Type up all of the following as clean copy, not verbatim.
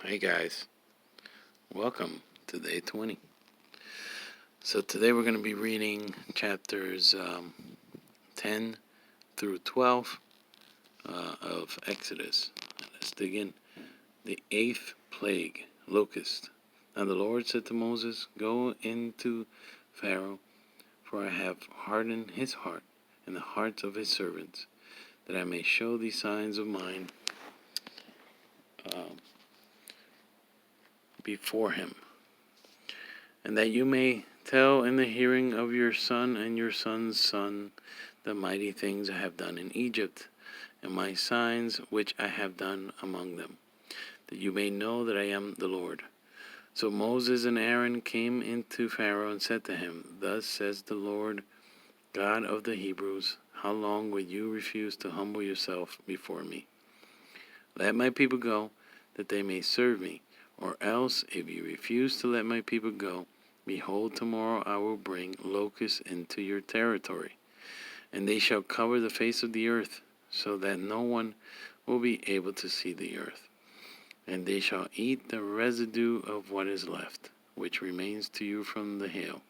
Hey guys, welcome to day 20. So today we're going to be reading chapters 10 through 12 of Exodus. Let's dig in. The 8th plague, locust. Now the Lord said to Moses, "Go into Pharaoh, for I have hardened his heart and the hearts of his servants, that I may show these signs of mine before him, and that you may tell in the hearing of your son and your son's son the mighty things I have done in Egypt, and my signs which I have done among them, that you may know that I am the Lord." So Moses and Aaron came into Pharaoh and said to him, "Thus says the Lord God of the Hebrews, how long will you refuse to humble yourself before me? Let my people go, that they may serve me. Or else, if you refuse to let my people go, behold, tomorrow I will bring locusts into your territory, and they shall cover the face of the earth, so that no one will be able to see the earth. And they shall eat the residue of what is left, which remains to you from the hail.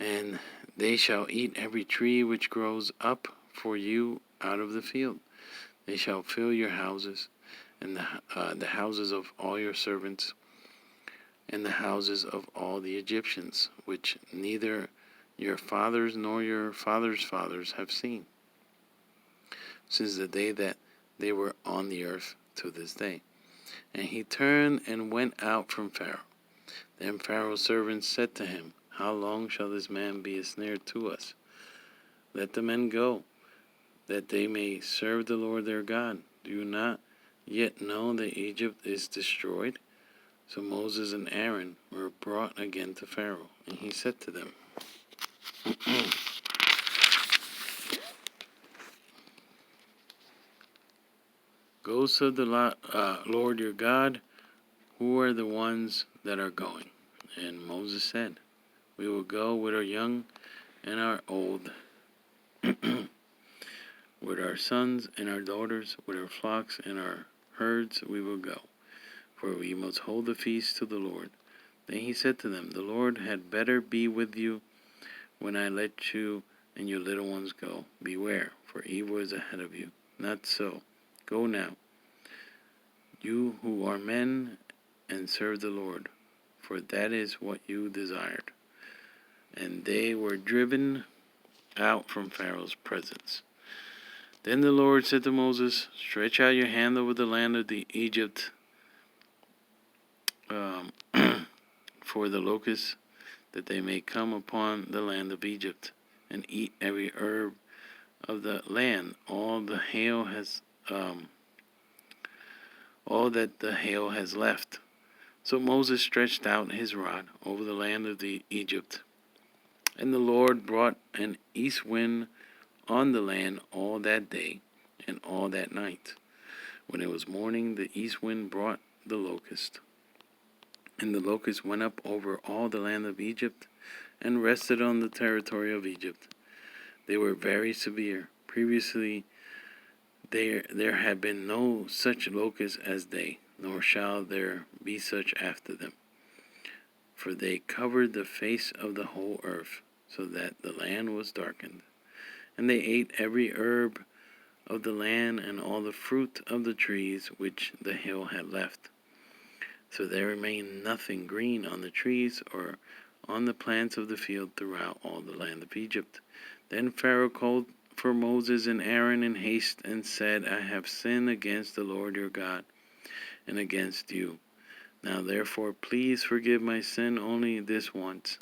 And they shall eat every tree which grows up for you out of the field. They shall fill your houses, and the houses of all your servants, and the houses of all the Egyptians, which neither your fathers nor your fathers' fathers have seen, since the day that they were on the earth to this day." And he turned and went out from Pharaoh. Then Pharaoh's servants said to him, "How long shall this man be a snare to us? Let the men go, that they may serve the Lord their God. Do you not yet know that Egypt is destroyed?" So Moses and Aaron were brought again to Pharaoh, and he said to them, "Go serve the Lord your God. Who are the ones that are going?" And Moses said, "We will go with our young and our old, with our sons and our daughters, with our flocks and our herds we will go, for we must hold the feast to the Lord." Then he said to them, "The Lord had better be with you when I let you and your little ones go. Beware, for evil is ahead of you. Not so. Go now, you who are men, and serve the Lord, for that is what you desired." And they were driven out from Pharaoh's presence. Then the Lord said to Moses, "Stretch out your hand over the land of Egypt for the locusts, that they may come upon the land of Egypt and eat every herb of the land, all that the hail has left." So Moses stretched out his rod over the land of Egypt, and the Lord brought an east wind on the land all that day and all that night. When it was morning, the east wind brought the locust, and the locust went up over all the land of Egypt and rested on the territory of Egypt. They were very severe. Previously there had been no such locust as they, nor shall there be such after them. For they covered the face of the whole earth, so that the land was darkened. And they ate every herb of the land and all the fruit of the trees which the hail had left. So there remained nothing green on the trees or on the plants of the field throughout all the land of Egypt. Then Pharaoh called for Moses and Aaron in haste and said, "I have sinned against the Lord your God and against you. Now therefore please forgive my sin only this once,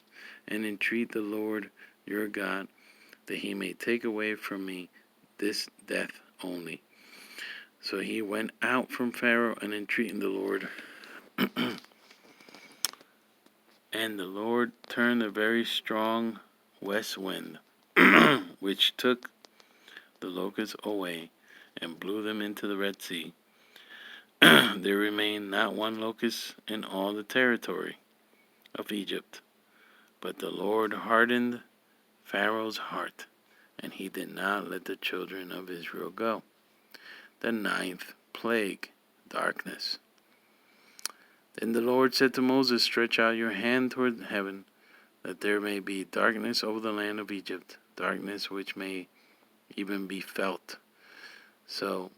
and entreat the Lord your God, that he may take away from me this death only." So he went out from Pharaoh and entreated the Lord. And the Lord turned a very strong west wind, which took the locusts away and blew them into the Red Sea. There remained not one locust in all the territory of Egypt. But the Lord hardened Pharaoh's heart, and he did not let the children of Israel go. The 9th plague, darkness. Then the Lord said to Moses, stretch out your hand toward heaven, that there may be darkness over the land of Egypt, darkness which may even be felt. So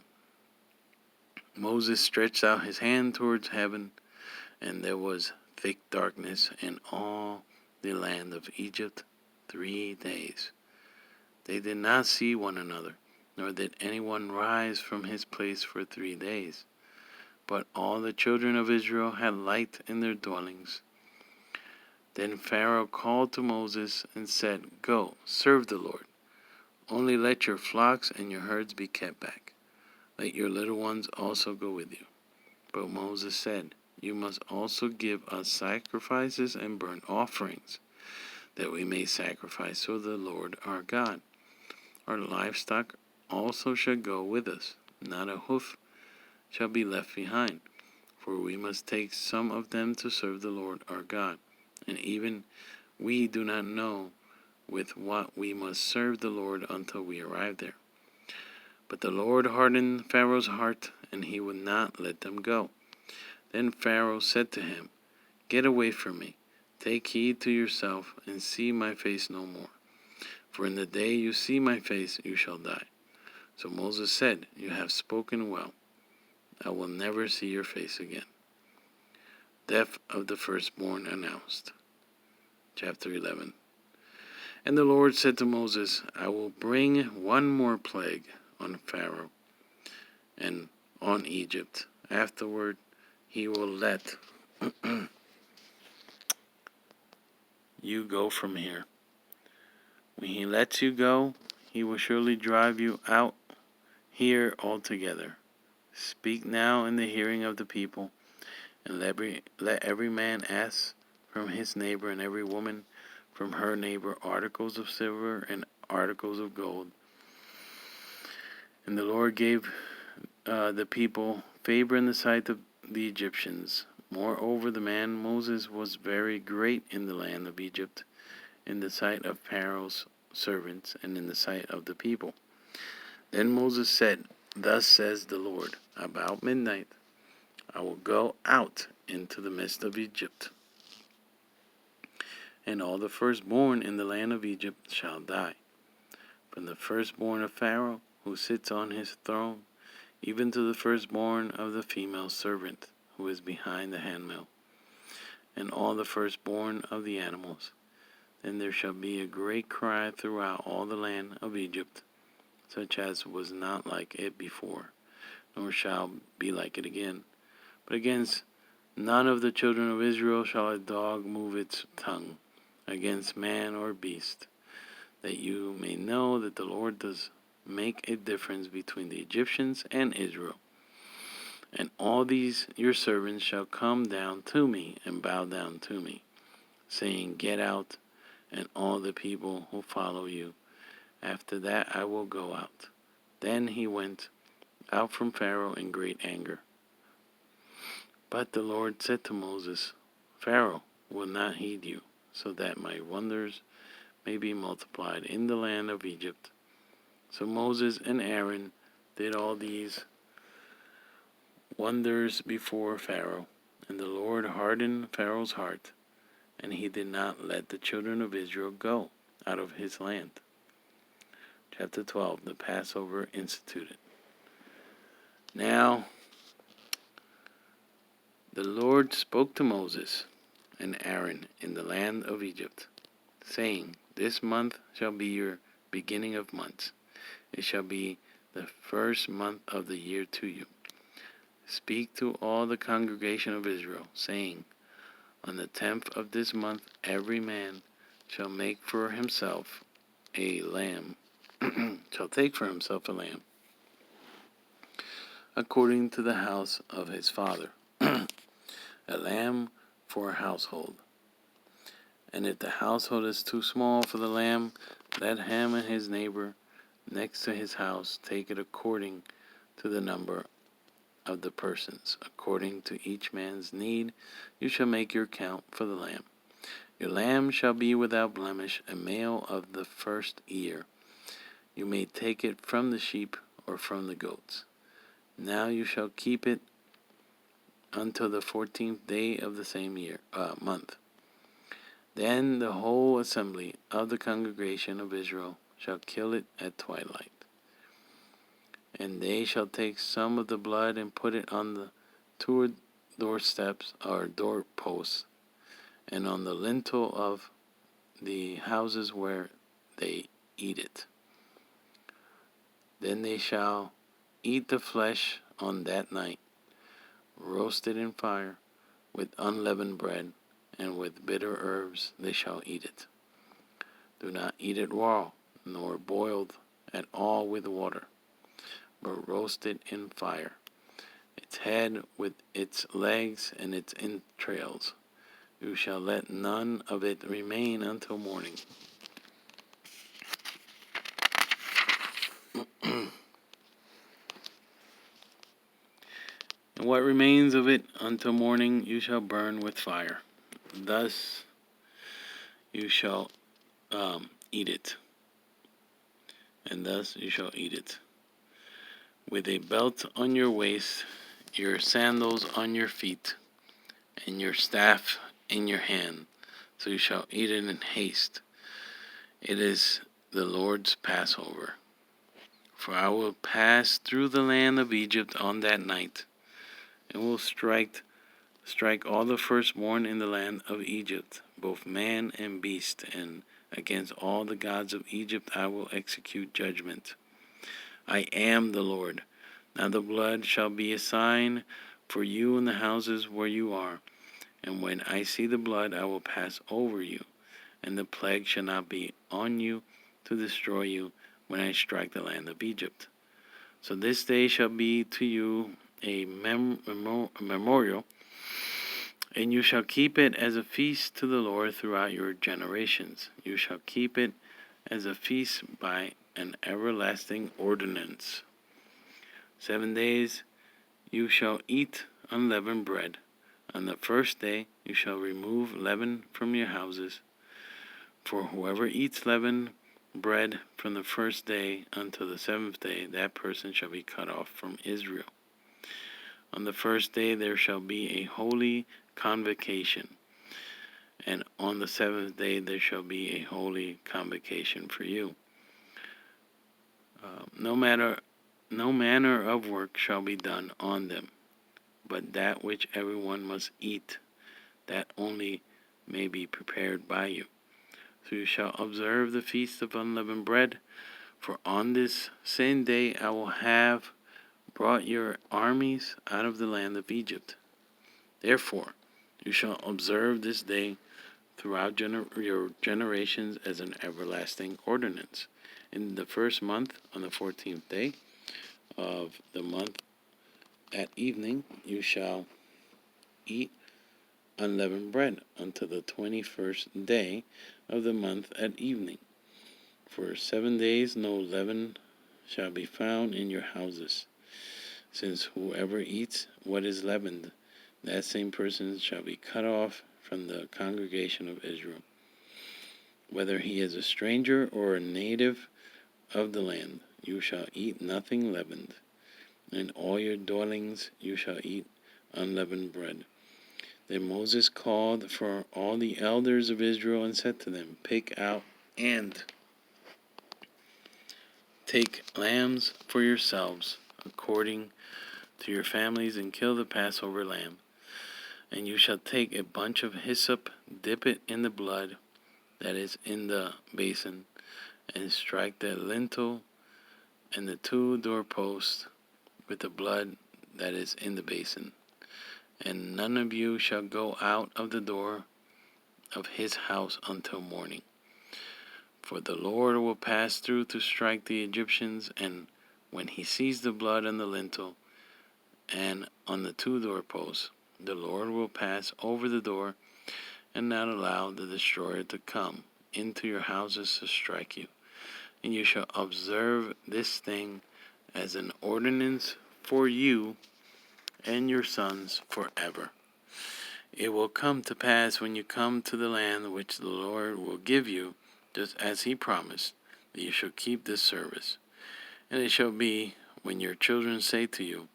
Moses stretched out his hand towards heaven, and there was thick darkness in all the land of Egypt 3 days. They did not see one another, nor did anyone rise from his place for 3 days. But all the children of Israel had light in their dwellings. Then Pharaoh called to Moses and said, go, serve the Lord. Only let your flocks and your herds be kept back. Let your little ones also go with you. But Moses said, you must also give us sacrifices and burnt offerings, that we may sacrifice to the Lord our God. Our livestock also shall go with us. Not a hoof shall be left behind, for we must take some of them to serve the Lord our God. And even we do not know with what we must serve the Lord until we arrive there. But the Lord hardened Pharaoh's heart, and he would not let them go. Then Pharaoh said to him, get away from me. Take heed to yourself, and see my face no more. For in the day you see my face, you shall die. So Moses said, you have spoken well. I will never see your face again. Death of the firstborn announced. Chapter 11. And the Lord said to Moses, I will bring one more plague on Pharaoh and on Egypt. Afterward, he will let you go from here. When he lets you go, he will surely drive you out here altogether. Speak now in the hearing of the people, and let every man ask from his neighbor and every woman from her neighbor articles of silver and articles of gold. And the Lord gave the people favor in the sight of the Egyptians. Moreover, the man Moses was very great in the land of Egypt, in the sight of Pharaoh's servants, and in the sight of the people. Then Moses said, thus says the Lord, about midnight I will go out into the midst of Egypt, and all the firstborn in the land of Egypt shall die, from the firstborn of Pharaoh, who sits on his throne, even to the firstborn of the female servant, who is behind the handmill, and all the firstborn of the animals. Then there shall be a great cry throughout all the land of Egypt, such as was not like it before, nor shall be like it again. But against none of the children of Israel shall a dog move its tongue, against man or beast, that you may know that the Lord does make a difference between the Egyptians and Israel. And all these your servants shall come down to me and bow down to me, saying, get out, and all the people who follow you. After that I will go out. Then he went out from Pharaoh in great anger. But the Lord said to Moses, Pharaoh will not heed you, so that my wonders may be multiplied in the land of Egypt. So Moses and Aaron did all these wonders before Pharaoh, and the Lord hardened Pharaoh's heart, and he did not let the children of Israel go out of his land. Chapter 12, the Passover instituted. Now the Lord spoke to Moses and Aaron in the land of Egypt, saying, this month shall be your beginning of months. It shall be the first month of the year to you. Speak to all the congregation of Israel, saying, on the 10th of this month every man shall make for himself a lamb, shall take for himself a lamb, according to the house of his father, a lamb for a household. And if the household is too small for the lamb, let him and his neighbor next to his house take it according to the number of the persons. According to each man's need, you shall make your count for the lamb. Your lamb shall be without blemish, a male of the first year. You may take it from the sheep or from the goats. Now you shall keep it until the 14th day of the same month. Then the whole assembly of the congregation of Israel shall kill it at twilight. And they shall take some of the blood and put it on the two doorsteps or doorposts, and on the lintel of the houses where they eat it. Then they shall eat the flesh on that night, roasted in fire, with unleavened bread, and with bitter herbs they shall eat it. Do not eat it raw, nor boiled at all with water, but roast it in fire, its head with its legs and its entrails. You shall let none of it remain until morning. And what remains of it until morning you shall burn with fire. Thus you shall eat it. And thus you shall eat it. With a belt on your waist, your sandals on your feet, and your staff in your hand. So you shall eat it in haste. It is the Lord's Passover. For I will pass through the land of Egypt on that night, and will strike all the firstborn in the land of Egypt, both man and beast, and against all the gods of Egypt I will execute judgment. I am the Lord. Now the blood shall be a sign for you in the houses where you are, and when I see the blood I will pass over you, and the plague shall not be on you to destroy you when I strike the land of Egypt. So this day shall be to you a memorial, and you shall keep it as a feast to the Lord throughout your generations. You shall keep it as a feast by an everlasting ordinance. 7 days you shall eat unleavened bread. On the first day you shall remove leaven from your houses. For whoever eats leavened bread from the first day until the 7th day, that person shall be cut off from Israel. On the first day there shall be a holy convocation, and on the 7th day there shall be a holy convocation for you. No manner of work shall be done on them, but that which everyone must eat, that only may be prepared by you. So you shall observe the feast of unleavened bread, for on this same day I will have brought your armies out of the land of Egypt. Therefore you shall observe this day throughout your generations as an everlasting ordinance. In the first month, on the 14th day of the month at evening, you shall eat unleavened bread until the 21st day of the month at evening. For 7 days no leaven shall be found in your houses, since whoever eats what is leavened, that same person shall be cut off from the congregation of Israel, whether he is a stranger or a native of the land. You shall eat nothing leavened. In all your dwellings you shall eat unleavened bread. Then Moses called for all the elders of Israel and said to them, Pick out and take lambs for yourselves, according to your families, and kill the Passover lamb. And you shall take a bunch of hyssop, dip it in the blood that is in the basin, and strike the lintel and the 2 doorposts with the blood that is in the basin. And none of you shall go out of the door of his house until morning. For the Lord will pass through to strike the Egyptians, and when he sees the blood on the lintel and on the 2 doorposts, the Lord will pass over the door and not allow the destroyer to come into your houses to strike you. And you shall observe this thing as an ordinance for you and your sons forever. It will come to pass when you come to the land which the Lord will give you, just as he promised, that you shall keep this service. And it shall be, when your children say to you,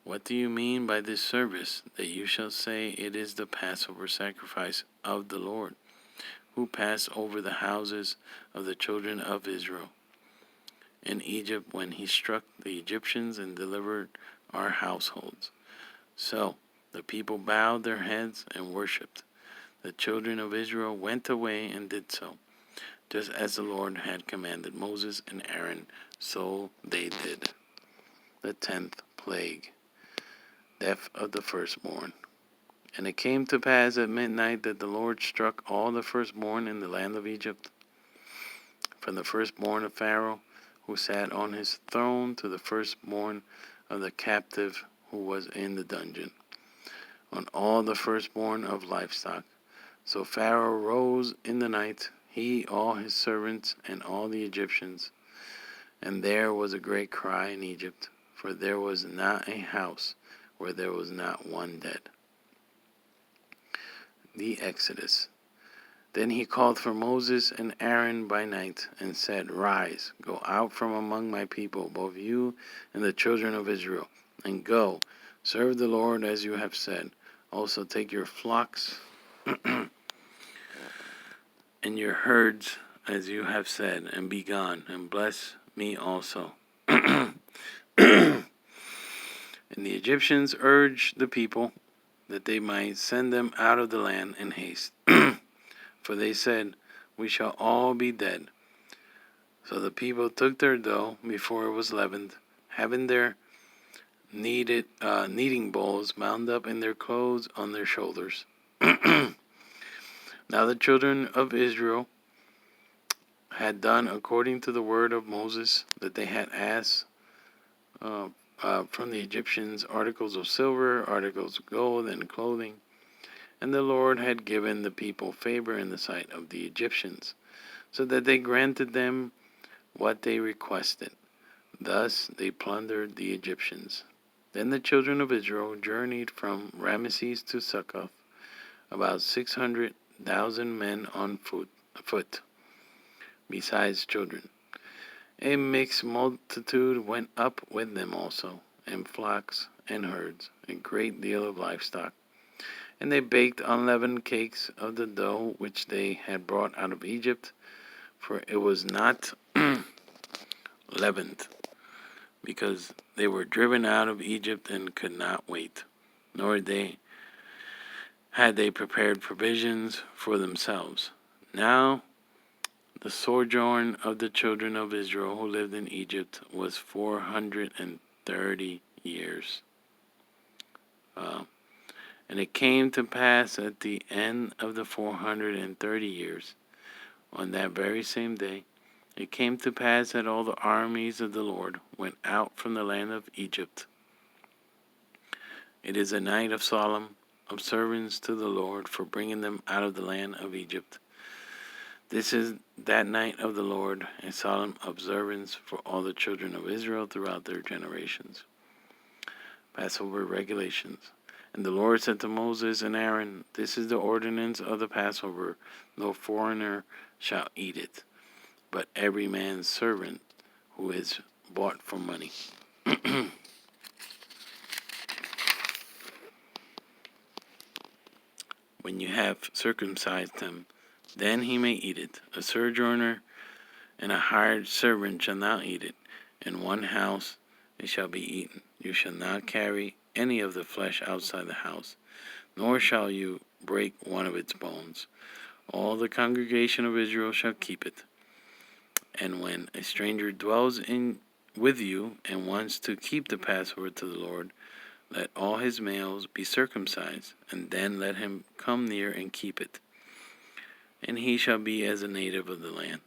What do you mean by this service, that you shall say it is the Passover sacrifice of the Lord, who passed over the houses of the children of Israel in Egypt when he struck the Egyptians and delivered our households? So the people bowed their heads and worshipped. The children of Israel went away and did so, just as the Lord had commanded Moses and Aaron, so they did. The 10th plague, death of the firstborn. And it came to pass at midnight that the Lord struck all the firstborn in the land of Egypt, from the firstborn of Pharaoh, who sat on his throne, to the firstborn of the captive who was in the dungeon, on all the firstborn of livestock. So Pharaoh rose in the night, he, all his servants, and all the Egyptians. And there was a great cry in Egypt, for there was not a house where there was not one dead. The Exodus. Then he called for Moses and Aaron by night, and said, Rise, go out from among my people, both you and the children of Israel, and go, serve the Lord as you have said. Also take your flocks and your herds as you have said, and be gone, and bless me also. And the Egyptians urged the people that they might send them out of the land in haste. For they said, We shall all be dead. So the people took their dough before it was leavened, having their kneading bowls bound up in their clothes on their shoulders. Now the children of Israel had done according to the word of Moses, that they had asked from the Egyptians articles of silver, articles of gold, and clothing. And the Lord had given the people favor in the sight of the Egyptians, so that they granted them what they requested. Thus they plundered the Egyptians. Then the children of Israel journeyed from Ramesses to Succoth, about 600,000 men on foot, besides children. A mixed multitude went up with them also, and flocks and herds, a great deal of livestock. And they baked unleavened cakes of the dough which they had brought out of Egypt, for it was not leavened, because they were driven out of Egypt and could not wait, nor had they prepared provisions for themselves. Now the sojourn of the children of Israel who lived in Egypt was 430 years. And it came to pass at the end of the 430 years, on that very same day, it came to pass that all the armies of the Lord went out from the land of Egypt. It is a night of solemn observance to the Lord for bringing them out of the land of Egypt. This is that night of the Lord, a solemn observance for all the children of Israel throughout their generations. Passover Regulations. And the Lord said to Moses and Aaron, This is the ordinance of the Passover. No foreigner shall eat it, but every man's servant who is bought for money. When you have circumcised him, then he may eat it. A sojourner and a hired servant shall not eat it. In one house it shall be eaten. You shall not carry any of the flesh outside the house, nor shall you break one of its bones. All the congregation of Israel shall keep it. And when a stranger dwells with you and wants to keep the Passover to the Lord, let all his males be circumcised, and then let him come near and keep it. And he shall be as a native of the land,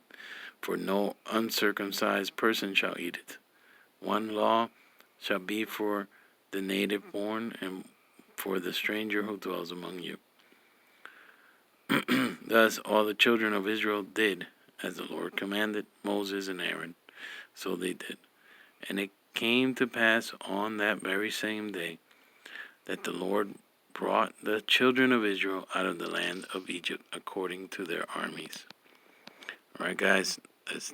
for no uncircumcised person shall eat it. One law shall be for the native born and for the stranger who dwells among you. Thus all the children of Israel did as the Lord commanded Moses and Aaron. So they did. And it came to pass on that very same day that the Lord brought the children of Israel out of the land of Egypt according to their armies. All right, guys, that's